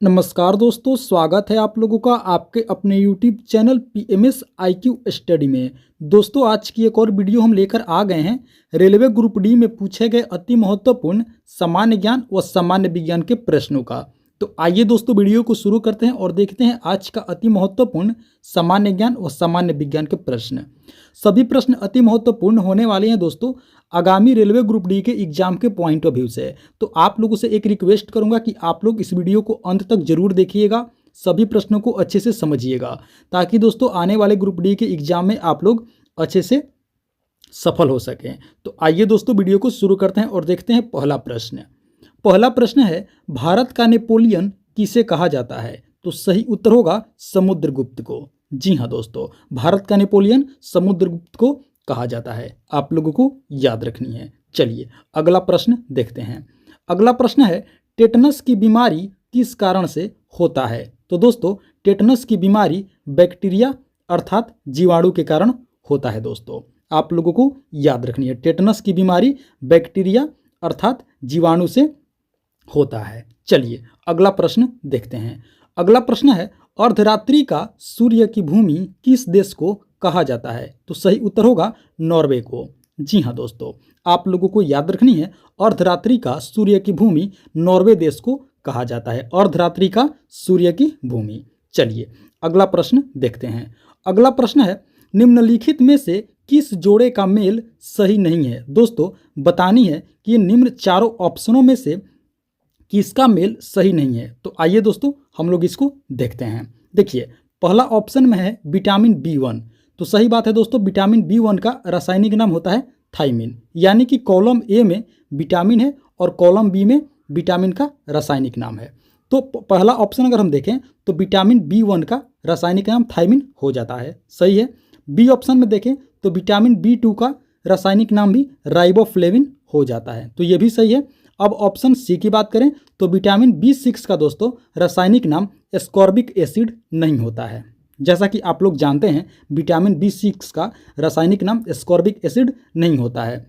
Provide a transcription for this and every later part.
नमस्कार दोस्तों, स्वागत है आप लोगों का आपके अपने YouTube channel PMS IQ study में। दोस्तों, आज की एक और वीडियो हम लेकर आ गए हैं रेलवे ग्रुप डी में पूछे गए अति महत्वपूर्ण सामान्य ज्ञान व सामान्य विज्ञान के प्रश्नों का। तो आइए दोस्तों, वीडियो को शुरू करते हैं और देखते हैं आज का अति महत्वपूर्ण सामान्य ज्ञान व सामान्य विज्ञान के प्रश्न। सभी प्रश्न अति महत्वपूर्ण होने वाले हैं दोस्तों, आगामी रेलवे ग्रुप डी के एग्जाम के पॉइंट ऑफ व्यू से। तो आप लोगों से एक रिक्वेस्ट करूंगा कि आप लोग इस वीडियो को अंत तक जरूर देखिएगा, सभी प्रश्नों को अच्छे से समझिएगा, ताकि दोस्तों आने वाले ग्रुप डी के एग्जाम में आप लोग अच्छे से सफल हो सकें। तो आइए दोस्तों, वीडियो को शुरू करते हैं और देखते हैं पहला प्रश्न। पहला प्रश्न है, भारत का नेपोलियन किसे कहा जाता है? तो सही उत्तर होगा समुद्रगुप्त को। जी हाँ दोस्तों, भारत का नेपोलियन समुद्रगुप्त को कहा जाता है, आप लोगों को याद रखनी है। चलिए अगला प्रश्न देखते हैं। अगला प्रश्न है, टेटनस की बीमारी किस कारण से होता है? तो दोस्तों, टेटनस की बीमारी बैक्टीरिया अर्थात जीवाणु के कारण होता है। दोस्तों, आप लोगों को याद रखनी है, टेटनस की बीमारी बैक्टीरिया अर्थात जीवाणु से होता है। चलिए अगला प्रश्न देखते हैं। अगला प्रश्न है, अर्धरात्रि का सूर्य की भूमि किस देश को कहा जाता है? तो सही उत्तर होगा नॉर्वे को। जी हाँ दोस्तों, आप लोगों को याद रखनी है, अर्धरात्रि का सूर्य की भूमि नॉर्वे देश को कहा जाता है। अर्धरात्रि का सूर्य की भूमि। चलिए अगला प्रश्न देखते हैं। अगला प्रश्न है, निम्नलिखित में से किस जोड़े का मेल सही नहीं है? दोस्तों, बतानी है कि ये निम्न चारों ऑप्शनों में से किसका मेल सही नहीं है। तो आइए दोस्तों, हम लोग इसको देखते हैं। देखिए, पहला ऑप्शन में है विटामिन B1। तो सही बात है दोस्तों, विटामिन B1 का रासायनिक नाम होता है थाइमिन, यानी कि कॉलम ए में विटामिन है और कॉलम बी में विटामिन का रासायनिक नाम है। तो पहला ऑप्शन अगर हम देखें तो विटामिन B1 का रासायनिक नाम थाइमिन हो जाता है, सही है। बी ऑप्शन में देखें तो विटामिन B2 का रासायनिक नाम भी राइबोफ्लेविन हो जाता है, तो ये भी सही है। अब ऑप्शन सी की बात करें तो विटामिन B6 का दोस्तों रासायनिक नाम एस्कॉर्बिक एसिड नहीं होता है। जैसा कि आप लोग जानते हैं, विटामिन B6 का रासायनिक नाम एस्कॉर्बिक एसिड नहीं होता है।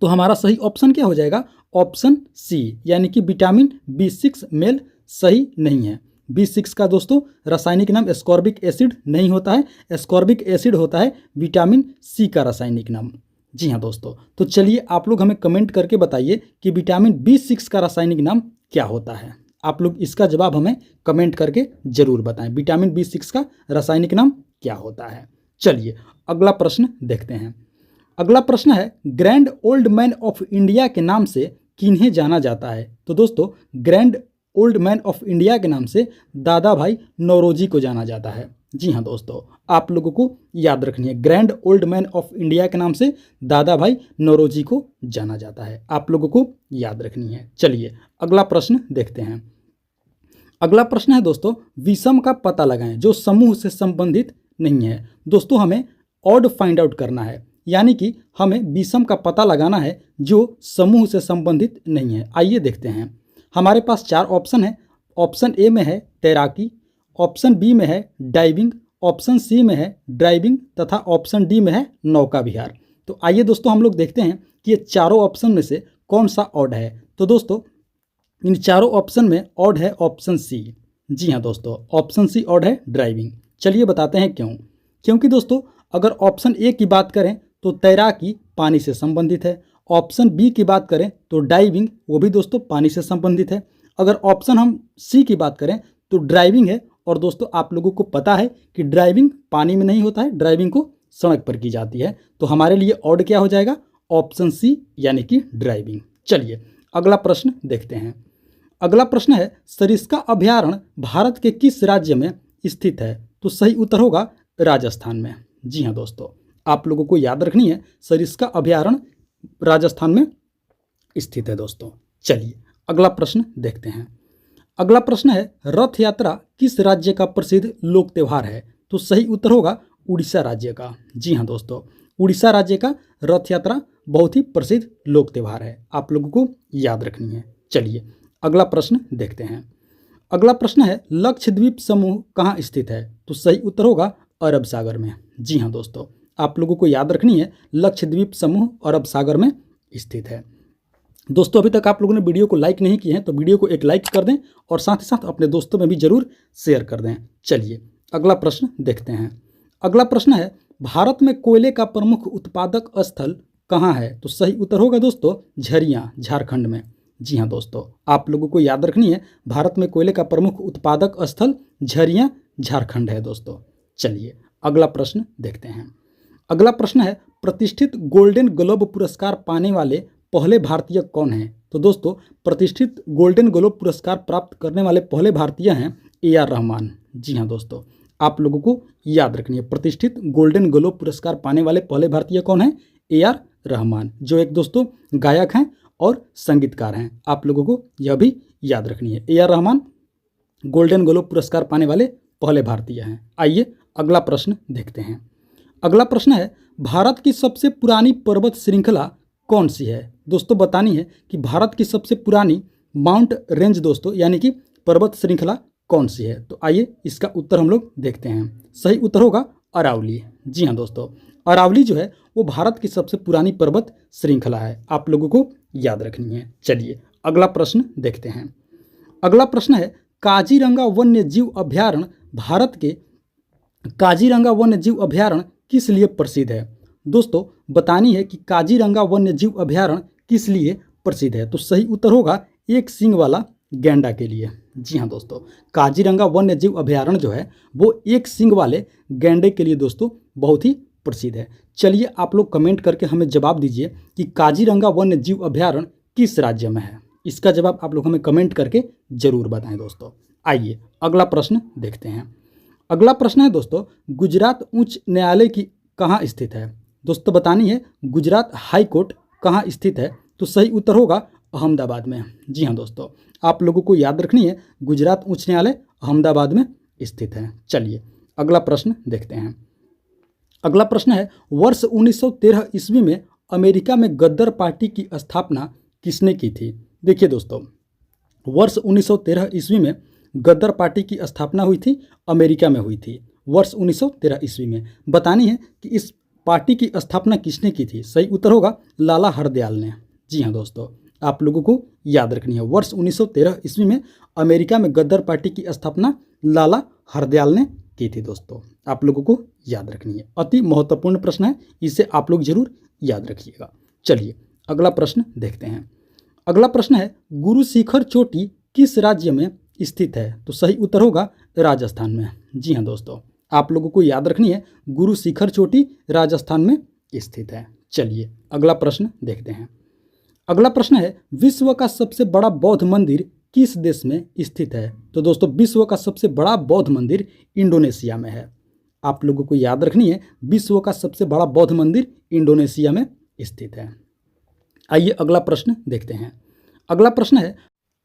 तो हमारा सही ऑप्शन क्या हो जाएगा? ऑप्शन सी, यानी कि विटामिन B6 मेल सही नहीं है। B6 का दोस्तों रासायनिक नाम एस्कॉर्बिक एसिड नहीं होता है, एस्कॉर्बिक एसिड होता है विटामिन सी का रासायनिक नाम। जी हाँ दोस्तों, तो चलिए आप लोग हमें कमेंट करके बताइए कि विटामिन B6 का रासायनिक नाम क्या होता है। आप लोग इसका जवाब हमें कमेंट करके जरूर बताएं, विटामिन B6 का रासायनिक नाम क्या होता है। चलिए अगला प्रश्न देखते हैं। अगला प्रश्न है, grand old man of India के नाम से किन्हें जाना जाता है? तो दोस्तों, grand old man of India के नाम से दादा भाई नौरोजी को जाना जाता है। जी हाँ दोस्तों, आप लोगों को याद रखनी है, grand old man of India के नाम से दादा भाई नौरोजी को जाना जाता है, आप लोगों को याद रखनी है। चलिए अगला प्रश्न देखते हैं। अगला प्रश्न है दोस्तों, विषम का पता लगाएं जो समूह से संबंधित नहीं है। दोस्तों, हमें ऑड फाइंड आउट करना है, यानी कि हमें विषम का पता लगाना है जो समूह से संबंधित नहीं है। आइए देखते हैं। हमारे पास चार ऑप्शन है। ऑप्शन ए में है तैराकी, ऑप्शन बी में है डाइविंग, ऑप्शन सी में है ड्राइविंग तथा ऑप्शन डी में है नौका विहार। तो आइए दोस्तों, हम लोग देखते हैं कि ये चारों ऑप्शन में से कौन सा ऑड है। तो दोस्तों, इन चारों ऑप्शन में ऑड है ऑप्शन सी। जी हाँ दोस्तों, ऑप्शन सी ऑड है ड्राइविंग। चलिए बताते हैं क्यों। क्योंकि दोस्तों, अगर ऑप्शन ए की बात करें तो तैराकी पानी से संबंधित है, ऑप्शन बी की बात करें तो डाइविंग, वो भी दोस्तों पानी से संबंधित है। अगर ऑप्शन हम सी की बात करें तो ड्राइविंग है, और दोस्तों आप लोगों को पता है कि ड्राइविंग पानी में नहीं होता है, ड्राइविंग को सड़क पर की जाती है। तो हमारे लिए ऑड क्या हो जाएगा? ऑप्शन सी, यानी कि ड्राइविंग। चलिए अगला प्रश्न देखते हैं। अगला प्रश्न है, सरिस्का अभयारण्य भारत के किस राज्य में स्थित है? तो सही उत्तर होगा राजस्थान में। जी हाँ दोस्तों, आप लोगों को याद रखनी है, सरिस्का अभयारण्य राजस्थान में स्थित है दोस्तों। चलिए अगला प्रश्न देखते हैं। अगला प्रश्न है, रथ यात्रा किस राज्य का प्रसिद्ध लोक त्यौहार है? तो सही उत्तर होगा उड़ीसा राज्य का। जी हाँ दोस्तों, उड़ीसा राज्य का रथ यात्रा बहुत ही प्रसिद्ध लोक त्यौहार है, आप लोगों को याद रखनी है। चलिए अगला प्रश्न देखते हैं। अगला प्रश्न है, लक्षद्वीप समूह कहाँ स्थित है? तो सही उत्तर होगा अरब सागर में। जी हाँ दोस्तों, आप लोगों को याद रखनी है, लक्षद्वीप समूह अरब सागर में स्थित है। दोस्तों अभी तक आप लोगों ने वीडियो को लाइक नहीं किए हैं तो वीडियो को एक लाइक कर दें और साथ ही साथ अपने दोस्तों में भी जरूर शेयर कर दें। चलिए अगला प्रश्न देखते हैं। अगला प्रश्न है, भारत में कोयले का प्रमुख उत्पादक स्थल कहाँ है? तो सही उत्तर होगा दोस्तों झरिया, झारखंड में। जी हाँ दोस्तों, आप लोगों को याद रखनी है, भारत में कोयले का प्रमुख उत्पादक स्थल झरिया, झारखंड है दोस्तों। चलिए अगला प्रश्न देखते हैं। अगला प्रश्न है, प्रतिष्ठित गोल्डन ग्लोब पुरस्कार पाने वाले पहले भारतीय कौन हैं? तो दोस्तों प्रतिष्ठित गोल्डन ग्लोब पुरस्कार प्राप्त करने वाले पहले भारतीय हैं AR रहमान। जी हाँ दोस्तों, आप लोगों को याद रखनी है, प्रतिष्ठित गोल्डन ग्लोब पुरस्कार पाने वाले पहले भारतीय कौन हैं? AR रहमान, जो एक दोस्तों गायक हैं और संगीतकार हैं। आप लोगों को यह भी याद रखनी है, AR रहमान गोल्डन ग्लोब पुरस्कार पाने वाले पहले भारतीय हैं। आइए अगला प्रश्न देखते हैं। अगला प्रश्न है, भारत की सबसे पुरानी पर्वत श्रृंखला कौन सी है? दोस्तों बतानी है कि भारत की सबसे पुरानी माउंट रेंज दोस्तों यानी कि पर्वत श्रृंखला कौन सी है? तो आइए इसका उत्तर हम लोग देखते हैं। सही उत्तर होगा अरावली। जी हाँ दोस्तों, अरावली जो है वो भारत की सबसे पुरानी पर्वत श्रृंखला है, आप लोगों को याद रखनी है। चलिए अगला प्रश्न देखते हैं। अगला प्रश्न है, काजीरंगा वन्य जीव अभयारण्य भारत के काजीरंगा वन्य जीव अभयारण्य किस लिए प्रसिद्ध है? दोस्तों बतानी है कि काजीरंगा वन्य जीव अभयारण्य किस लिए प्रसिद्ध है? तो सही उत्तर होगा एक सींग वाला गैंडा के लिए। जी हाँ दोस्तों, काजीरंगा वन्य जीव अभयारण्य जो है वो एक सींग वाले गैंडे के लिए दोस्तों बहुत ही प्रसिद्ध है। चलिए आप लोग कमेंट करके हमें जवाब दीजिए कि काजीरंगा वन्य जीव अभयारण्य किस राज्य में है। इसका जवाब आप लोग हमें कमेंट करके जरूर बताएं दोस्तों। आइए अगला प्रश्न देखते हैं। अगला प्रश्न है दोस्तों, गुजरात उच्च न्यायालय की कहाँ स्थित है? दोस्तों बतानी है गुजरात हाई कोर्ट कहाँ स्थित है? तो सही उत्तर होगा अहमदाबाद में। जी हाँ दोस्तों, आप लोगों को याद रखनी है, गुजरात उच्च न्यायालय अहमदाबाद में स्थित है। चलिए अगला प्रश्न देखते हैं। अगला प्रश्न है, वर्ष 1913 ईस्वी में अमेरिका में गद्दार पार्टी की स्थापना किसने की थी? देखिए दोस्तों, वर्ष 1913 ईस्वी में गद्दार पार्टी की स्थापना हुई थी, अमेरिका में हुई थी वर्ष 1913 ईस्वी में। बतानी है कि इस पार्टी की स्थापना किसने की थी? सही उत्तर होगा लाला हरदयाल ने। जी हाँ दोस्तों, आप लोगों को याद रखनी है, वर्ष 1913 ईस्वी में अमेरिका में गद्दार पार्टी की स्थापना लाला हरदयाल ने की थी दोस्तों। आप लोगों को याद रखनी है, अति महत्वपूर्ण प्रश्न है, इसे आप लोग जरूर याद रखिएगा। चलिए अगला प्रश्न देखते हैं। अगला प्रश्न है, गुरु शिखर चोटी किस राज्य में स्थित है? तो सही उत्तर होगा राजस्थान में। जी हाँ दोस्तों, आप लोगों को याद रखनी है, गुरु शिखर चोटी राजस्थान में स्थित है। चलिए अगला प्रश्न देखते हैं। अगला प्रश्न है, विश्व का सबसे बड़ा बौद्ध मंदिर किस देश में स्थित है? तो दोस्तों विश्व का सबसे बड़ा बौद्ध मंदिर इंडोनेशिया में है। आप लोगों को याद रखनी है, विश्व का सबसे बड़ा बौद्ध मंदिर इंडोनेशिया में स्थित है। आइए अगला प्रश्न देखते हैं। अगला प्रश्न है,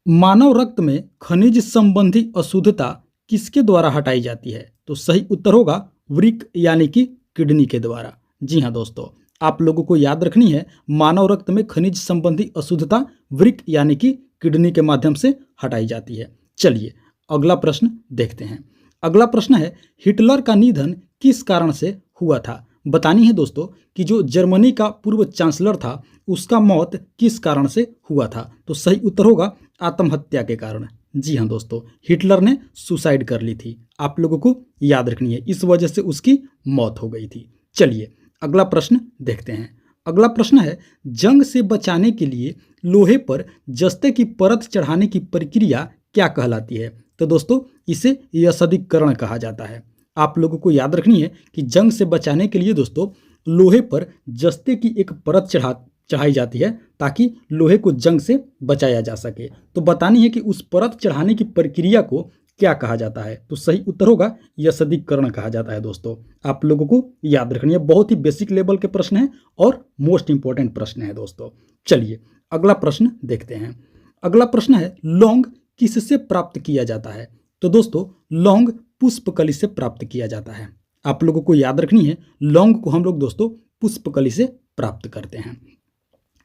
मानव रक्त में खनिज संबंधी अशुद्धता किसके द्वारा हटाई जाती है? तो सही उत्तर होगा वृक्क यानी कि किडनी के द्वारा। जी हाँ दोस्तों, आप लोगों को याद रखनी है, मानव रक्त में खनिज संबंधी अशुद्धता वृक्क यानी कि किडनी के माध्यम से हटाई जाती है। चलिए अगला प्रश्न देखते हैं। अगला प्रश्न है, हिटलर का निधन किस कारण से हुआ था? बतानी है दोस्तों कि जो जर्मनी का पूर्व चांसलर था उसका मौत किस कारण से हुआ था? तो सही उत्तर होगा आत्महत्या के कारण। जी हाँ दोस्तों, हिटलर ने सुसाइड कर ली थी, आप लोगों को याद रखनी है, इस वजह से उसकी मौत हो गई थी। चलिए अगला प्रश्न देखते हैं। अगला प्रश्न है, जंग से बचाने के लिए लोहे पर जस्ते की परत चढ़ाने की प्रक्रिया क्या कहलाती है? तो दोस्तों इसे यशदीकरण कहा जाता है। आप लोगों को याद रखनी है कि जंग से बचाने के लिए दोस्तों लोहे पर जस्ते की एक परत चढ़ाई जाती है ताकि लोहे को जंग से बचाया जा सके। तो बतानी है कि उस परत चढ़ाने की प्रक्रिया को क्या कहा जाता है? तो सही उत्तर होगा यशदीकरण कहा जाता है दोस्तों। आप लोगों को याद रखनी है, बहुत ही बेसिक लेवल के प्रश्न है और मोस्ट इंपॉर्टेंट प्रश्न है दोस्तों। चलिए अगला प्रश्न देखते हैं। अगला प्रश्न है, लौंग किससे प्राप्त किया जाता है? तो दोस्तों लौंग पुष्पकली से प्राप्त किया जाता है। आप लोगों को याद रखनी है, लौंग को हम लोग दोस्तों पुष्पकली से प्राप्त करते हैं।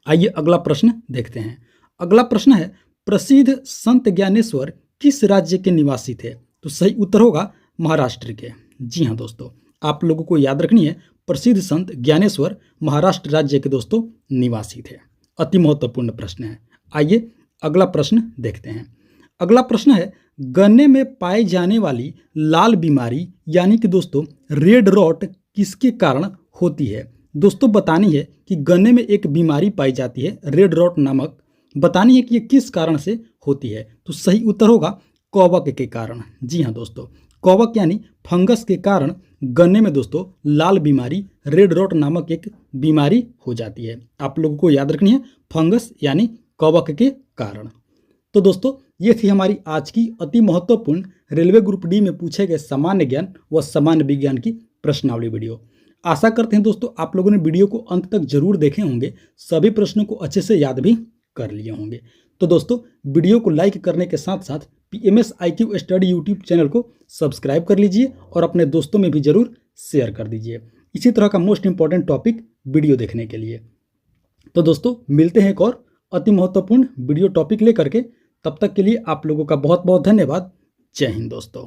आइए अगला प्रश्न देखते हैं। अगला प्रश्न है, प्रसिद्ध संत ज्ञानेश्वर किस राज्य के निवासी थे? तो सही उत्तर होगा महाराष्ट्र के। जी हाँ दोस्तों, आप लोगों को याद रखनी है, प्रसिद्ध संत ज्ञानेश्वर महाराष्ट्र राज्य के दोस्तों निवासी थे। अति महत्वपूर्ण प्रश्न है, आइए अगला प्रश्न देखते हैं। अगला प्रश्न है, गन्ने में पाई जाने वाली लाल बीमारी यानी कि दोस्तों रेड रॉट किसके कारण होती है। दोस्तों बतानी है कि गन्ने में एक बीमारी पाई जाती है रेड रॉट नामक, बतानी है कि ये किस कारण से होती है। तो सही उत्तर होगा कवक के कारण। जी हाँ दोस्तों, कवक यानी फंगस के कारण गन्ने में दोस्तों लाल बीमारी रेड रॉट नामक एक बीमारी हो जाती है। आप लोगों को याद रखनी है, फंगस यानी कवक के कारण। तो दोस्तों ये थी हमारी आज की अति महत्वपूर्ण रेलवे ग्रुप डी में पूछे गए सामान्य ज्ञान व सामान्य विज्ञान की प्रश्नावली वीडियो। आशा करते हैं दोस्तों आप लोगों ने वीडियो को अंत तक जरूर देखे होंगे, सभी प्रश्नों को अच्छे से याद भी कर लिए होंगे। तो दोस्तों वीडियो को लाइक करने के साथ साथ PMS IQ study YouTube channel को सब्सक्राइब कर लीजिए और अपने दोस्तों में भी जरूर शेयर कर दीजिए इसी तरह का मोस्ट इंपॉर्टेंट टॉपिक वीडियो देखने के लिए। तो दोस्तों मिलते हैं एक और अति महत्वपूर्ण वीडियो टॉपिक लेकर के, तब तक के लिए आप लोगों का बहुत बहुत धन्यवाद। जय हिंद दोस्तों।